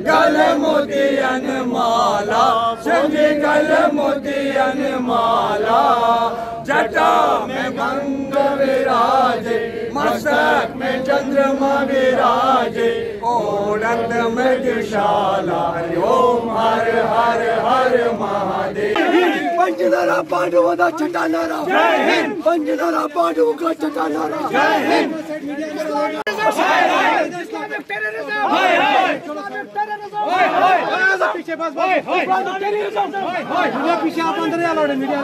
गल मोतियन माला संगे गल मोतियन माला जटा में गंग विराजे मस्तक में चंद्रमा विराजे ओढ़त मृगशाला ओम हर हर हर महादेव। पंचनारा पांडवों का छठा नारा जय हिंद। पंचनारा पांडवों का छठा नारा जय हिंद। पीछे बस पीछे आप अंदर मीडिया।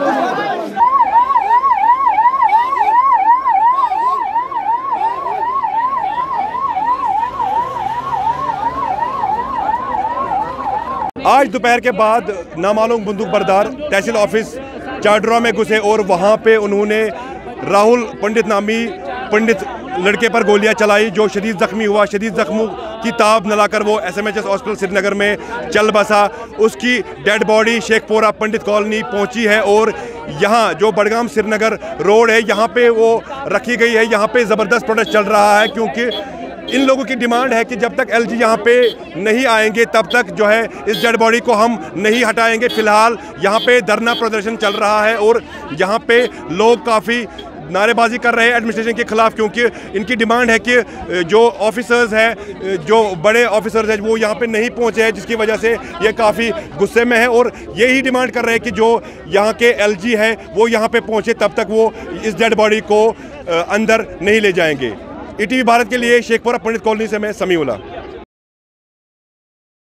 आज दोपहर के बाद नामालूम बंदूक बरदार तहसील ऑफिस चाडरा में घुसे और वहां पे उन्होंने राहुल पंडित नामी पंडित लड़के पर गोलियां चलाई जो शदीद जख्मी हुआ। शदीद जख्मों की ताब न लाकर वो SMHS हॉस्पिटल श्रीनगर में चल बसा। उसकी डेड बॉडी शेखपुरा पंडित कॉलोनी पहुंची है और यहाँ जो बडगाम श्रीनगर रोड है यहाँ पे वो रखी गई है। यहाँ पे ज़बरदस्त प्रोटेस्ट चल रहा है क्योंकि इन लोगों की डिमांड है कि जब तक LG यहाँ पे नहीं आएंगे तब तक जो है इस डेड बॉडी को हम नहीं हटाएंगे। फिलहाल यहाँ पे धरना प्रदर्शन चल रहा है और यहाँ पे लोग काफ़ी नारेबाजी कर रहे हैं एडमिनिस्ट्रेशन के खिलाफ क्योंकि इनकी डिमांड है कि जो ऑफिसर्स हैं जो बड़े ऑफिसर्स हैं वो यहाँ पे नहीं पहुँचे हैं जिसकी वजह से ये काफ़ी गुस्से में है और यही डिमांड कर रहे हैं कि जो यहाँ के LG है वो यहाँ पे पहुँचे तब तक वो इस डेड बॉडी को अंदर नहीं ले जाएंगे। ETV भारत के लिए शेखपुरा पंडित कॉलोनी से मैं समीउल्लाह।